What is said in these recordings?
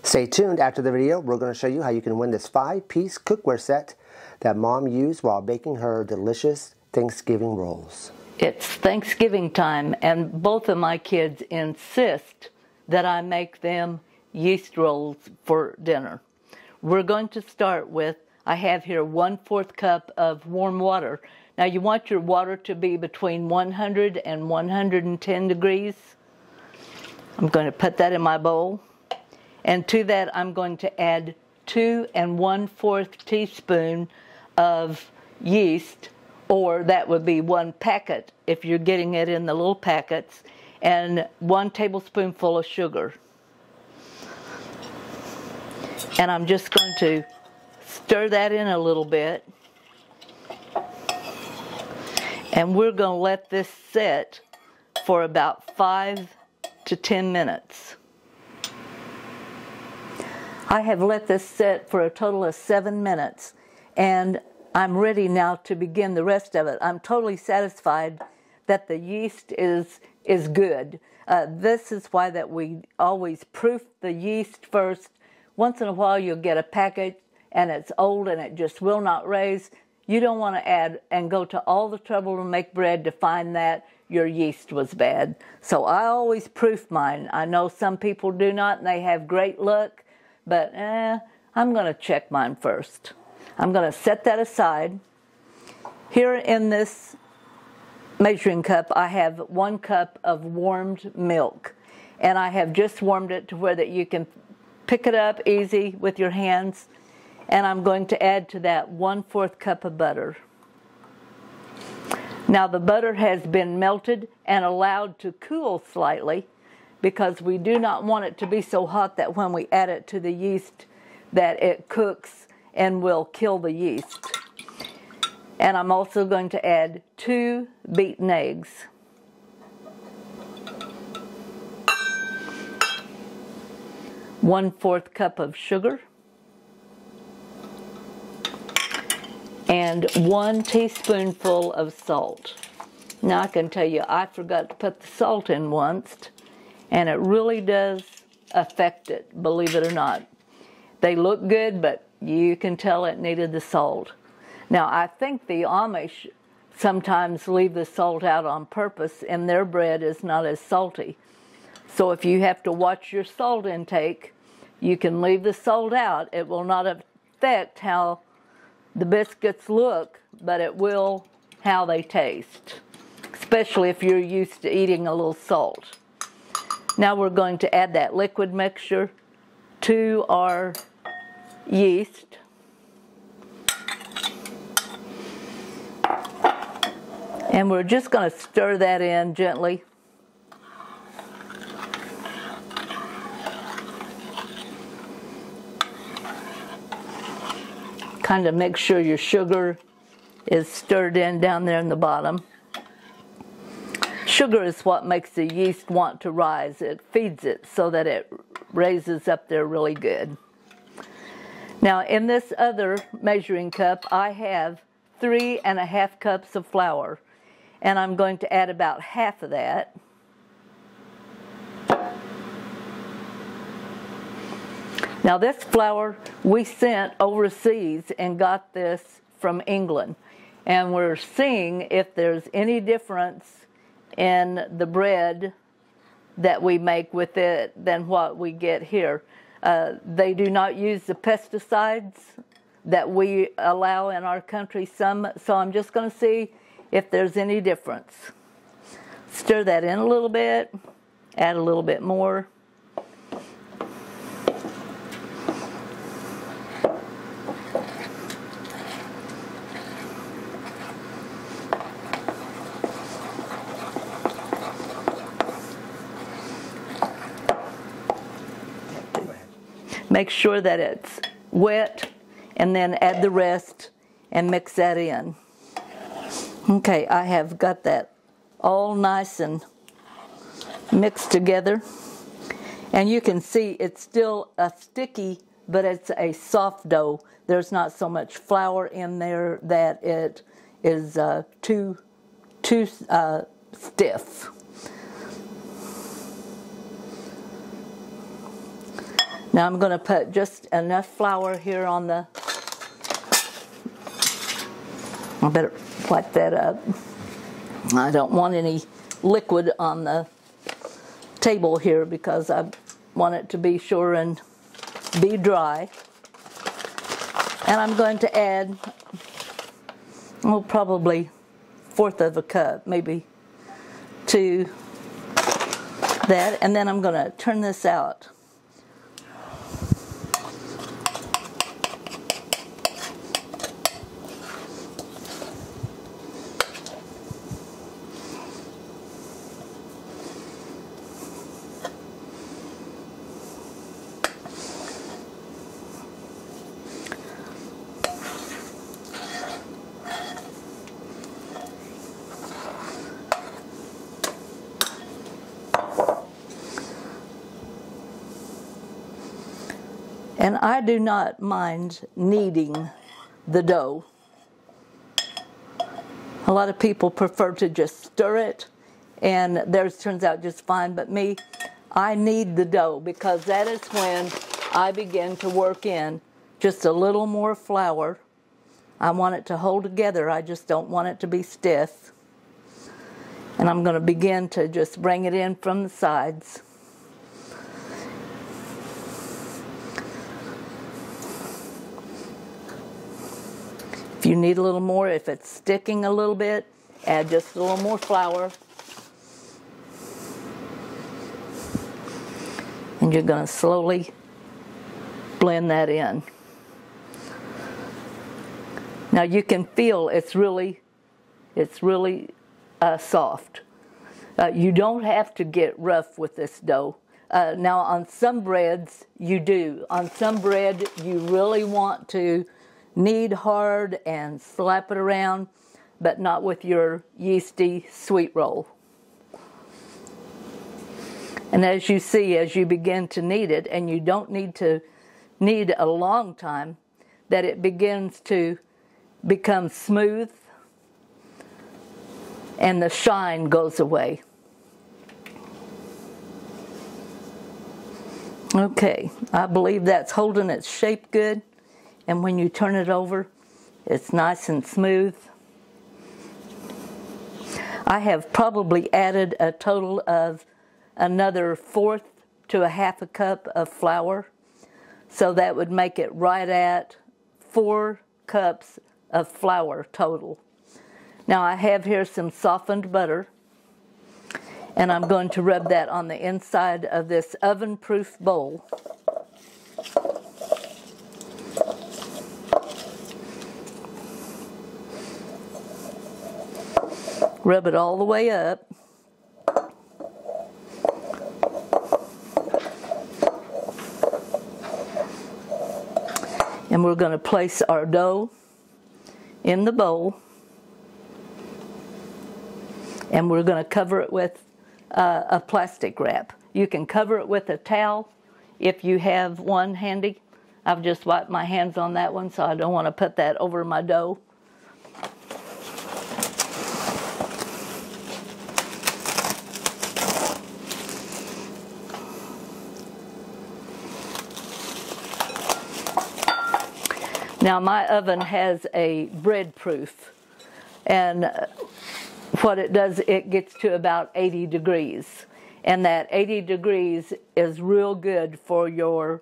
Stay tuned. After the video, we're going to show you how you can win this 5-piece cookware set that Mom used while baking her delicious Thanksgiving rolls. It's Thanksgiving time, and both of my kids insist that I make them yeast rolls for dinner. We're going to start with, I have here 1/4 cup of warm water. Now you want your water to be between 100 and 110 degrees. I'm going to put that in my bowl. And to that I'm going to add 2 1/4 teaspoon of yeast, or that would be 1 packet if you're getting it in the little packets, and 1 tablespoonful of sugar. And I'm just going to stir that in a little bit. And we're going to let this set for about 5 to 10 minutes. I have let this set for a total of 7 minutes, and I'm ready now to begin the rest of it. I'm totally satisfied that the yeast is good. This is why that we always proof the yeast first. Once in a while you'll get a packet and it's old and it just will not raise. You don't want to add and go to all the trouble to make bread to find that your yeast was bad. So I always proof mine. I know some people do not and they have great luck, but I'm going to check mine first. I'm going to set that aside. Here in this measuring cup, I have 1 cup of warmed milk. And I have just warmed it to where that you can pick it up easy with your hands. And I'm going to add to that 1/4 cup of butter. Now the butter has been melted and allowed to cool slightly, because we do not want it to be so hot that when we add it to the yeast that it cooks and will kill the yeast. And I'm also going to add 2 beaten eggs. One-4 cup of sugar. And 1 teaspoonful of salt. Now I can tell you, I forgot to put the salt in once, and it really does affect it, believe it or not. They look good, but you can tell it needed the salt. Now I think the Amish sometimes leave the salt out on purpose, and their bread is not as salty. So if you have to watch your salt intake, you can leave the salt out. It will not affect how the biscuits look, but it will how they taste, especially if you're used to eating a little salt. Now we're going to add that liquid mixture to our yeast. And we're just going to stir that in gently. Kind of make sure your sugar is stirred in down there in the bottom. Sugar is what makes the yeast want to rise. It feeds it so that it raises up there really good. Now in this other measuring cup, I have 3 1/2 cups of flour. And I'm going to add about half of that. Now this flour we sent overseas and got this from England. And we're seeing if there's any difference in the bread that we make with it than what we get here. They do not use the pesticides that we allow in our country some, so I'm just going to see if there's any difference. Stir that in a little bit, add a little bit more. Make sure that it's wet, and then add the rest and mix that in. Okay, I have got that all nice and mixed together. And you can see it's still a sticky, but it's a soft dough. There's not so much flour in there that it is too stiff. Now I'm going to put just enough flour here on the, I better wipe that up. I don't want any liquid on the table here because I want it to be sure and be dry. And I'm going to add, well, probably 1/4 of a cup, maybe, to that. And then I'm going to turn this out. And I do not mind kneading the dough. A lot of people prefer to just stir it, and theirs turns out just fine. But me, I knead the dough because that is when I begin to work in just a little more flour. I want it to hold together. I just don't want it to be stiff. And I'm going to begin to just bring it in from the sides. If you need a little more, if it's sticking a little bit, add just a little more flour. And you're going to slowly blend that in. Now you can feel it's really soft. You don't have to get rough with this dough. Now on some breads you do. On some bread you really want to knead hard and slap it around, but not with your yeasty sweet roll. And as you see, as you begin to knead it, and you don't need to knead a long time, that it begins to become smooth and the shine goes away. Okay, I believe that's holding its shape good. And when you turn it over, it's nice and smooth. I have probably added a total of another 1/4 to a 1/2 cup of flour. So that would make it right at 4 cups of flour total. Now I have here some softened butter. And I'm going to rub that on the inside of this oven-proof bowl. Rub it all the way up. And we're going to place our dough in the bowl. And we're going to cover it with a plastic wrap. You can cover it with a towel if you have one handy. I've just wiped my hands on that one, so I don't want to put that over my dough. Now my oven has a bread proof, and what it does, it gets to about 80 degrees. And that 80 degrees is real good for your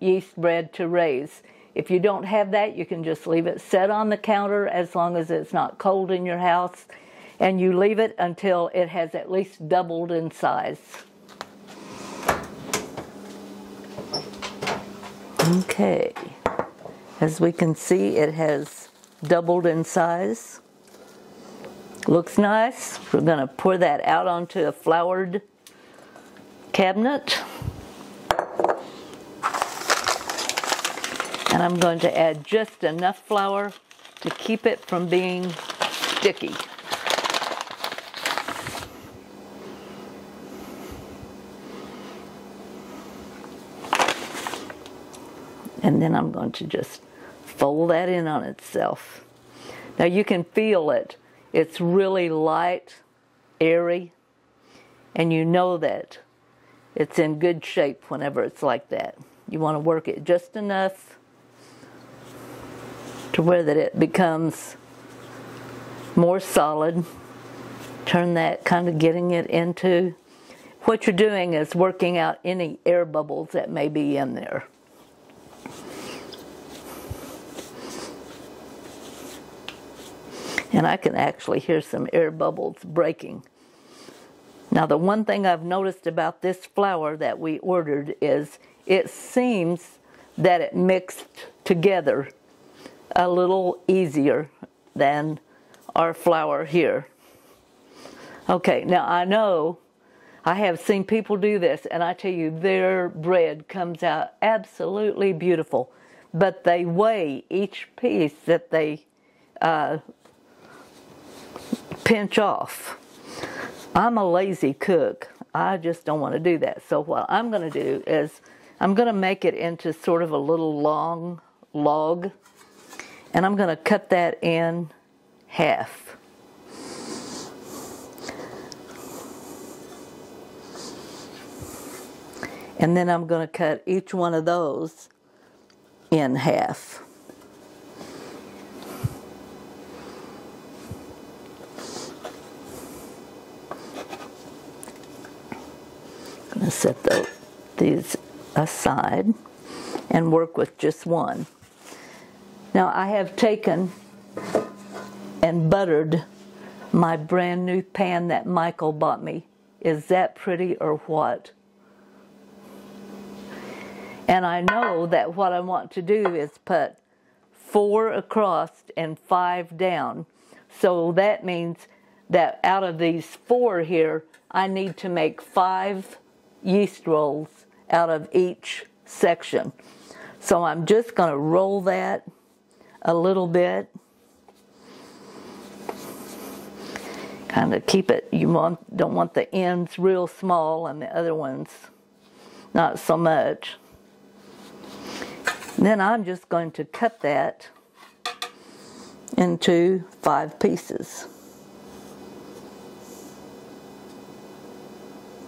yeast bread to raise. If you don't have that, you can just leave it set on the counter as long as it's not cold in your house. And you leave it until it has at least doubled in size. Okay. As we can see, it has doubled in size. Looks nice. We're going to pour that out onto a floured cabinet. And I'm going to add just enough flour to keep it from being sticky. And then I'm going to just fold that in on itself. Now you can feel it. It's really light, airy, and you know that it's in good shape whenever it's like that. You want to work it just enough to where that it becomes more solid. Turn that, kind of getting it into, what you're doing is working out any air bubbles that may be in there. And I can actually hear some air bubbles breaking. Now, the one thing I've noticed about this flour that we ordered is it seems that it mixed together a little easier than our flour here. Okay, now I know I have seen people do this, and I tell you, their bread comes out absolutely beautiful. But they weigh each piece that they pinch off. I'm a lazy cook. I just don't want to do that. So what I'm going to do is I'm going to make it into sort of a little long log, and I'm going to cut that in half. And then I'm going to cut each one of those in half. I'm going to set these aside and work with just one. Now I have taken and buttered my brand new pan that Michael bought me. Is that pretty or what? And I know that what I want to do is put 4 across and 5 down. So that means that out of these 4 here, I need to make 5 yeast rolls out of each section. So I'm just going to roll that a little bit. Kind of keep it, don't want the ends real small and the other ones not so much. Then I'm just going to cut that into 5 pieces.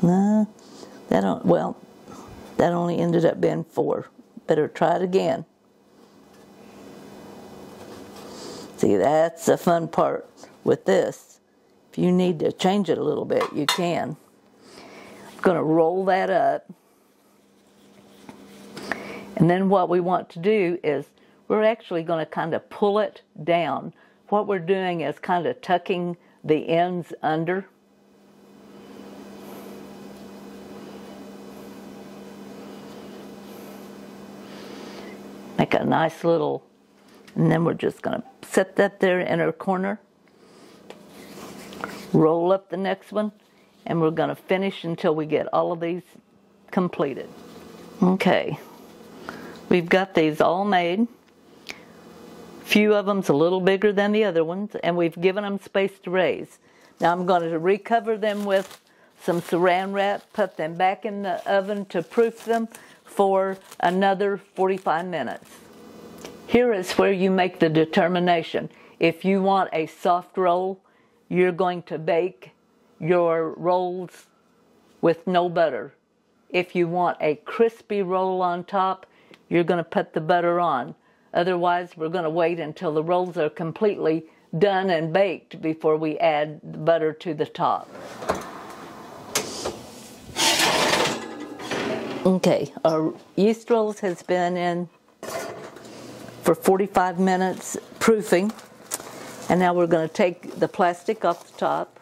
No, that only ended up being 4. Better try it again. See, that's the fun part with this. If you need to change it a little bit, you can. I'm going to roll that up. And then what we want to do is we're actually going to kind of pull it down. What we're doing is kind of tucking the ends under. Make a nice little, and then we're just going to set that there in our corner. Roll up the next one, and we're going to finish until we get all of these completed. Okay. We've got these all made. Few of them's a little bigger than the other ones, and we've given them space to raise. Now I'm going to recover them with some saran wrap, put them back in the oven to proof them for another 45 minutes. Here is where you make the determination. If you want a soft roll, you're going to bake your rolls with no butter. If you want a crispy roll on top, you're going to put the butter on. Otherwise, we're going to wait until the rolls are completely done and baked before we add the butter to the top. Okay, our yeast rolls has been in for 45 minutes proofing. And now we're going to take the plastic off the top.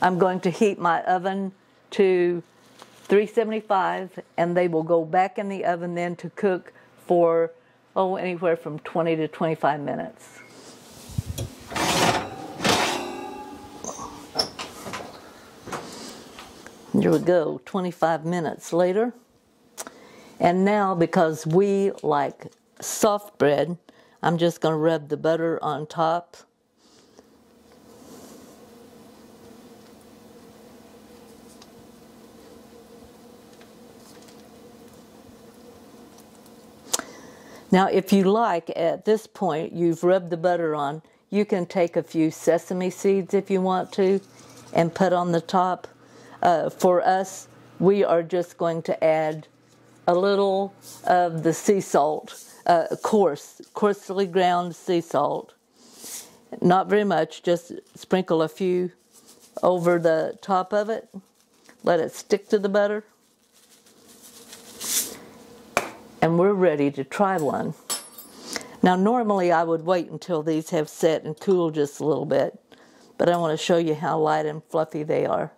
I'm going to heat my oven to 375, and they will go back in the oven then to cook for, anywhere from 20 to 25 minutes. There we go, 25 minutes later. And now, because we like soft bread, I'm just going to rub the butter on top. Now, if you like, at this point, you've rubbed the butter on, you can take a few sesame seeds if you want to and put on the top. For us, we are just going to add a little of the sea salt, coarsely ground sea salt. Not very much, just sprinkle a few over the top of it. Let it stick to the butter. And we're ready to try one. Now normally I would wait until these have set and cooled just a little bit, but I want to show you how light and fluffy they are.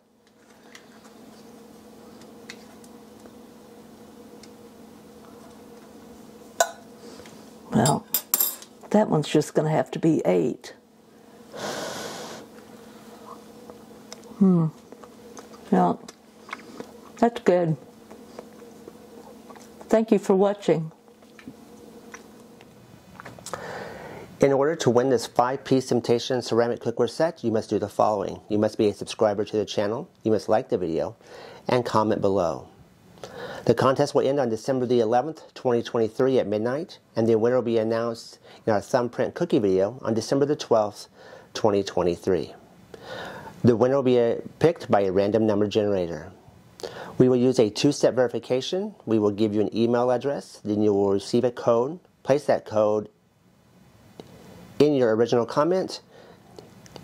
Well, that one's just going to have to be 8. Yeah, that's good. Thank you for watching. In order to win this 5-piece Temptation ceramic cookware set, you must do the following. You must be a subscriber to the channel, you must like the video, and comment below. The contest will end on December the 11th, 2023 at midnight, and the winner will be announced in our thumbprint cookie video on December the 12th, 2023. The winner will be picked by a random number generator. We will use a 2-step verification. We will give you an email address, then you will receive a code, place that code in your original comment,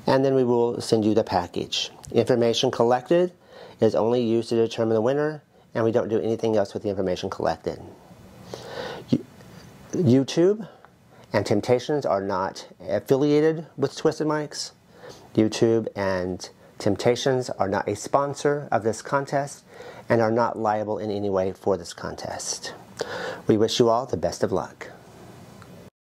and then we will send you the package. Information collected is only used to determine the winner, and we don't do anything else with the information collected. YouTube and Temptations are not affiliated with Twisted Mics. YouTube and Temptations are not a sponsor of this contest and are not liable in any way for this contest. We wish you all the best of luck.